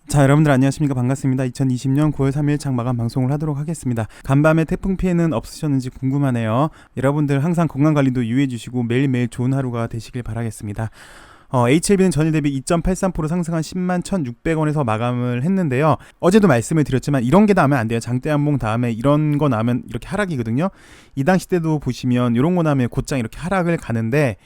자, 여러분들 안녕하십니까? 반갑습니다. 2020년 9월 3일 장마감 방송을 하도록 하겠습니다. 간밤에 태풍 피해는 없으셨는지 궁금하네요. 여러분들 항상 건강관리도 유의해 주시고 매일매일 좋은 하루가 되시길 바라겠습니다. HLB는 전일 대비 2.83% 상승한 10만 1,600원에서 마감을 했는데요. 어제도 말씀을 드렸지만 이런 게 나오면 안 돼요. 장대 한봉 다음에 이런 거 나오면 이렇게 하락이거든요. 이 당시 때도 보시면 이런 거 나오면 곧장 이렇게 하락을 가는데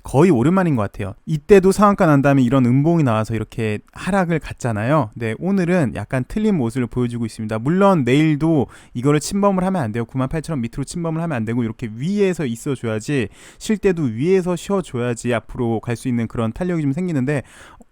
거의 오랜만인 것 같아요. 이때도 상한가 난 다음에 이런 음봉이 나와서 이렇게 하락을 갔잖아요. 네, 오늘은 약간 틀린 모습을 보여주고 있습니다. 물론 내일도 이거를 침범을 하면 안 돼요. 98,000원 밑으로 침범을 하면 안 되고 이렇게 위에서 있어줘야지, 쉴 때도 위에서 쉬어줘야지 앞으로 갈 수 있는 그런 탄력이 좀 생기는데,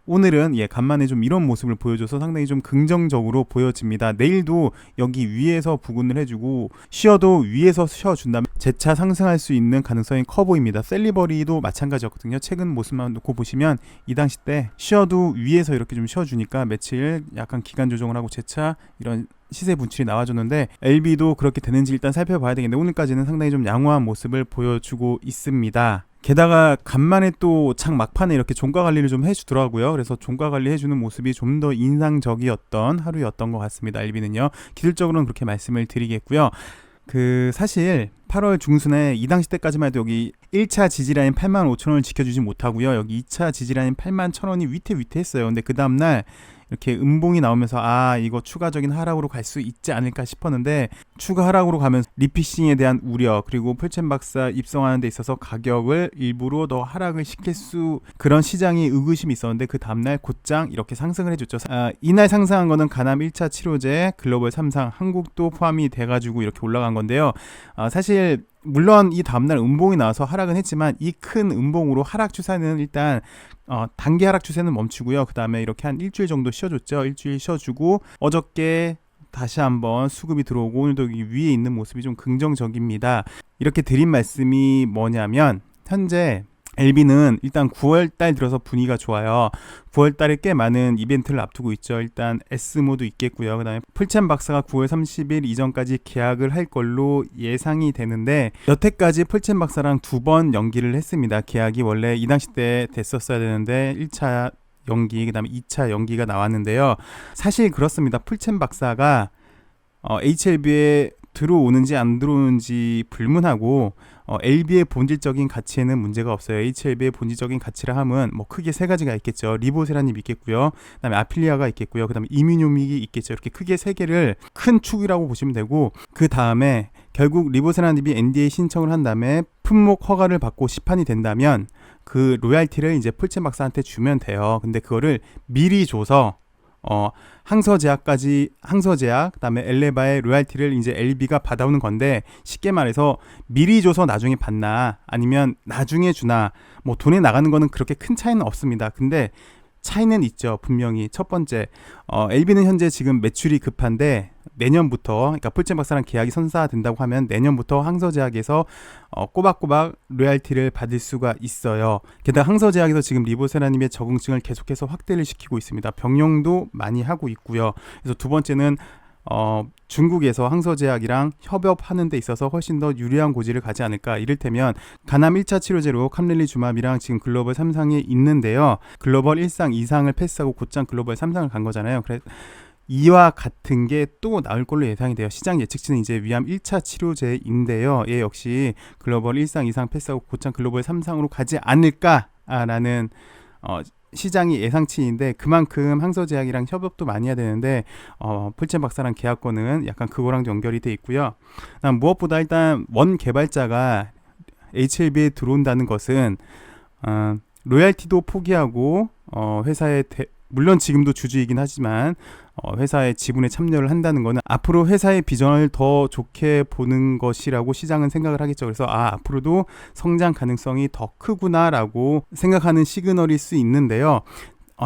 오늘은 간만에 좀 이런 모습을 보여줘서 상당히 좀 긍정적으로 보여집니다. 내일도 여기 위에서 부근을 해주고 쉬어도 위에서 쉬어준다면 재차 상승할 수 있는 가능성이 커 보입니다. 셀리버리도 마찬가지였거든요. 최근 모습만 놓고 보시면 이 당시 때 쉬어도 위에서 이렇게 좀 쉬어주니까 며칠 약간 기간 조정을 하고 재차 이런 시세 분출이 나와줬는데, LB도 그렇게 되는지 일단 살펴봐야 되겠는데 오늘까지는 상당히 좀 양호한 모습을 보여주고 있습니다. 게다가 간만에 또 장 막판에 이렇게 종가 관리를 좀 해주더라고요. 그래서 종가 관리 해주는 모습이 좀 더 인상적이었던 하루였던 것 같습니다. LB는요. 기술적으로는 그렇게 말씀을 드리겠고요. 사실 8월 중순에 이 당시 때까지만 해도 여기 1차 지지라인 85,000원을 지켜주지 못하고요. 여기 2차 지지라인 81,000원이 위태위태했어요. 근데 그 다음날 이렇게 음봉이 나오면서 이거 추가적인 하락으로 갈 수 있지 않을까 싶었는데, 추가 하락으로 가면서 리피싱에 대한 우려, 그리고 폴첸 박사 입성하는 데 있어서 가격을 일부러 더 하락을 시킬 그런 시장의 의구심이 있었는데 그 다음날 곧장 이렇게 상승을 해줬죠. 이날 상승한 거는 가남 1차 치료제, 글로벌 3상, 한국도 포함이 돼가지고 이렇게 올라간 건데요. 사실 물론 이 다음날 음봉이 나와서 하락은 했지만 이 큰 음봉으로 하락 추세는 일단 단기 하락 추세는 멈추고요. 그 다음에 이렇게 한 일주일 정도 쉬어줬죠. 일주일 쉬어주고 어저께 다시 한번 수급이 들어오고 오늘도 위에 있는 모습이 좀 긍정적입니다. 이렇게 드린 말씀이 뭐냐면, 현재 LB는 일단 9월달 들어서 분위기가 좋아요. 9월달에 꽤 많은 이벤트를 앞두고 있죠. 일단 S모도 있겠고요. 그 다음에 풀챔 박사가 9월 30일 이전까지 계약을 할 걸로 예상이 되는데, 여태까지 풀챔 박사랑 2번 연기를 했습니다. 계약이 원래 이 당시 때 됐었어야 되는데 1차 연기, 그 다음에 2차 연기가 나왔는데요. 사실 그렇습니다. 풀챔 박사가 HLB에 들어오는지 안 들어오는지 불문하고 LB의 본질적인 가치에는 문제가 없어요. HLB의 본질적인 가치라 함은 크게 세 가지가 있겠죠. 리보세라님 있겠고요. 그다음에 아필리아가 있겠고요. 그다음에 이뮤노믹이 있겠죠. 이렇게 크게 세 개를 큰 축이라고 보시면 되고, 그 다음에 결국 리보세라님이 NDA 신청을 한 다음에 품목 허가를 받고 시판이 된다면 그 로얄티를 이제 풀첸 박사한테 주면 돼요. 근데 그거를 미리 줘서 항서제약, 그다음에 엘레바의 로얄티를 이제 LB가 받아오는 건데, 쉽게 말해서 미리 줘서 나중에 받나 아니면 나중에 주나 돈에 나가는 거는 그렇게 큰 차이는 없습니다. 근데 차이는 있죠. 분명히 첫 번째, LB는 현재 지금 매출이 급한데 내년부터, 그러니까 풀첸 박사랑 계약이 선사된다고 하면 내년부터 항서제약에서 꼬박꼬박 로얄티를 받을 수가 있어요. 게다가 항서제약에서 지금 리보세라님의 적응증을 계속해서 확대를 시키고 있습니다. 병용도 많이 하고 있고요. 그래서 두 번째는 중국에서 항서제약이랑 협업하는 데 있어서 훨씬 더 유리한 고지를 가지 않을까. 이를테면 가남 1차 치료제로 캄렐리주맙이랑 지금 글로벌 3상에 있는데요. 글로벌 1상 2상을 패스하고 곧장 글로벌 3상을 간 거잖아요. 그래서 이와 같은 게 또 나올 걸로 예상이 돼요. 시장 예측치는 이제 위암 1차 치료제인데요. 얘 역시 글로벌 1상 2상 패스하고 곧장 글로벌 3상으로 가지 않을까라는 시장이 예상치인데, 그만큼 항서제약이랑 협업도 많이 해야 되는데 풀첸 박사랑 계약권은 약간 그거랑도 연결이 돼 있고요. 무엇보다 일단 원 개발자가 HLB에 들어온다는 것은 로얄티도 포기하고 회사의 물론 지금도 주주이긴 하지만 회사의 지분에 참여를 한다는 것은 앞으로 회사의 비전을 더 좋게 보는 것이라고 시장은 생각을 하겠죠. 그래서 앞으로도 성장 가능성이 더 크구나라고 생각하는 시그널일 수 있는데요.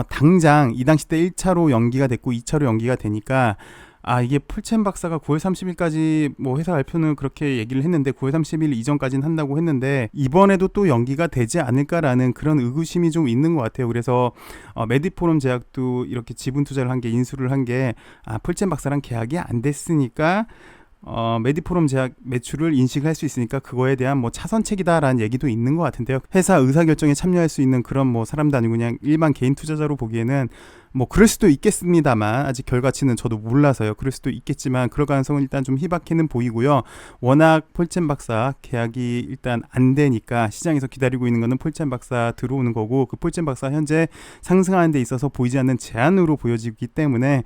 당장 이 당시 때 1차로 연기가 됐고 2차로 연기가 되니까 이게 풀첸 박사가 9월 30일까지 회사 발표는 그렇게 얘기를 했는데 9월 30일 이전까지는 한다고 했는데 이번에도 또 연기가 되지 않을까라는 그런 의구심이 좀 있는 것 같아요. 그래서 메디포럼 제약도 이렇게 지분 투자를 한 게, 인수를 한 게 풀첸 박사랑 계약이 안 됐으니까 메디포럼 제약 매출을 인식할 수 있으니까 그거에 대한 차선책이다라는 얘기도 있는 것 같은데요. 회사 의사결정에 참여할 수 있는 그런 사람도 아니고 그냥 일반 개인 투자자로 보기에는 뭐 그럴 수도 있겠습니다만 아직 결과치는 저도 몰라서요. 그럴 수도 있겠지만 그럴 가능성은 일단 좀 희박해는 보이고요. 워낙 폴첸 박사 계약이 일단 안 되니까 시장에서 기다리고 있는 거는 폴첸 박사 들어오는 거고, 그 폴첸 박사 현재 상승하는 데 있어서 보이지 않는 제한으로 보여지기 때문에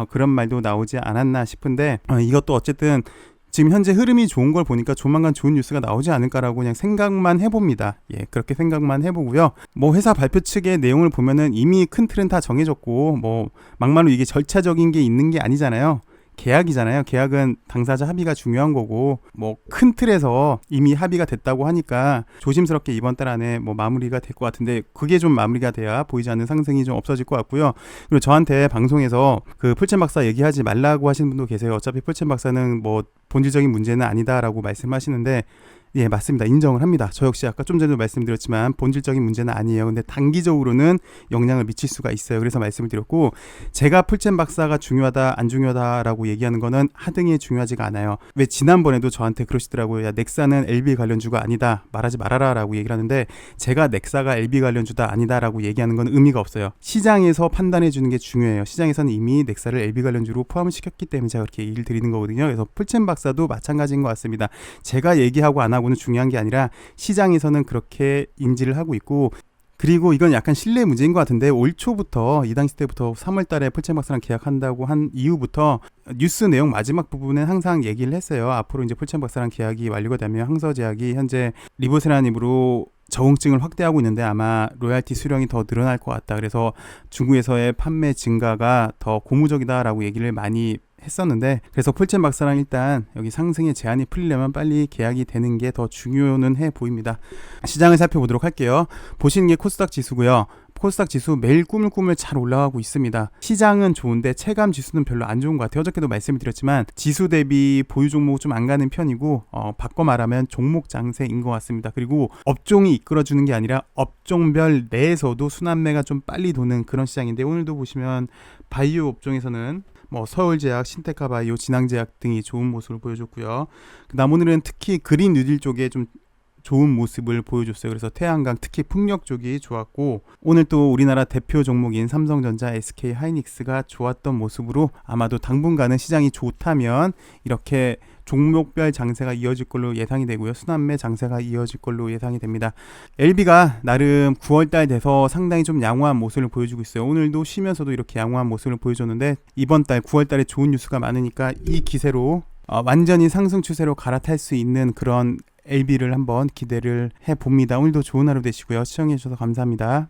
그런 말도 나오지 않았나 싶은데, 이것도 어쨌든 지금 현재 흐름이 좋은 걸 보니까 조만간 좋은 뉴스가 나오지 않을까라고 그냥 생각만 해봅니다. 예, 그렇게 생각만 해보고요. 뭐 회사 발표 측의 내용을 보면은 이미 큰 틀은 다 정해졌고, 뭐 막말로 이게 절차적인 게 있는 게 아니잖아요. 계약이잖아요. 계약은 당사자 합의가 중요한 거고, 뭐 큰 틀에서 이미 합의가 됐다고 하니까 조심스럽게 이번 달 안에 뭐 마무리가 될 것 같은데, 그게 좀 마무리가 돼야 보이지 않는 상승이 좀 없어질 것 같고요. 그리고 저한테 방송에서 그 폴첸 박사 얘기하지 말라고 하시는 분도 계세요. 어차피 폴첸 박사는 뭐 본질적인 문제는 아니다라고 말씀하시는데, 예, 맞습니다. 인정을 합니다. 저 역시 아까 좀 전에도 말씀드렸지만 본질적인 문제는 아니에요. 근데 단기적으로는 영향을 미칠 수가 있어요. 그래서 말씀을 드렸고, 제가 폴첸 박사가 중요하다 안 중요하다라고 얘기하는 거는 하등이 중요하지가 않아요. 왜 지난번에도 저한테 그러시더라고요. 야, 넥사는 LB 관련주가 아니다, 말하지 말아라 라고 얘기를 하는데, 제가 넥사가 LB 관련주다 아니다 라고 얘기하는 건 의미가 없어요. 시장에서 판단해 주는 게 중요해요. 시장에서는 이미 넥사를 LB 관련주로 포함을 시켰기 때문에 제가 그렇게 얘기를 드리는 거거든요. 그래서 폴첸 박사도 마찬가지인 것 같습니다. 제가 얘기하고 안 하고 는 중요한 게 아니라 시장에서는 그렇게 인지를 하고 있고, 그리고 이건 약간 신뢰 문제인 것 같은데, 올 초부터 이 당시 때부터 3월 달에 폴첸 박사랑 계약한다고 한 이후부터 뉴스 내용 마지막 부분에 항상 얘기를 했어요. 앞으로 이제 폴첸 박사랑 계약이 완료가 되면 항서제약이 현재 리보세라님으로 저응증을 확대하고 있는데 아마 로얄티 수령이 더 늘어날 것 같다. 그래서 중국에서의 판매 증가가 더 고무적이다라고 얘기를 많이 했었는데, 그래서 폴첸 박사랑 일단 여기 상승의 제한이 풀리려면 빨리 계약이 되는 게 더 중요는 해 보입니다. 시장을 살펴보도록 할게요. 보시는 게 코스닥 지수고요. 코스닥 지수 매일 꾸물꾸물 잘 올라가고 있습니다. 시장은 좋은데 체감 지수는 별로 안 좋은 것 같아요. 어저께도 말씀을 드렸지만 지수 대비 보유 종목 좀 안 가는 편이고, 바꿔 말하면 종목 장세인 것 같습니다. 그리고 업종이 이끌어주는 게 아니라 업종별 내에서도 순환매가 좀 빨리 도는 그런 시장인데, 오늘도 보시면 바이오 업종에서는 뭐 서울제약, 신테카바이오, 진앙제약 등이 좋은 모습을 보여줬고요. 그다음 오늘은 특히 그린 뉴딜 쪽에 좀 좋은 모습을 보여줬어요. 그래서 태양광, 특히 풍력 쪽이 좋았고, 오늘 또 우리나라 대표 종목인 삼성전자, SK하이닉스가 좋았던 모습으로 아마도 당분간은 시장이 좋다면 이렇게 종목별 장세가 이어질 걸로 예상이 되고요. 순환매 장세가 이어질 걸로 예상이 됩니다. LB가 나름 9월달 돼서 상당히 좀 양호한 모습을 보여주고 있어요. 오늘도 쉬면서도 이렇게 양호한 모습을 보여줬는데, 이번달 9월달에 좋은 뉴스가 많으니까 이 기세로 완전히 상승 추세로 갈아탈 수 있는 그런 LB를 한번 기대를 해봅니다. 오늘도 좋은 하루 되시고요. 시청해주셔서 감사합니다.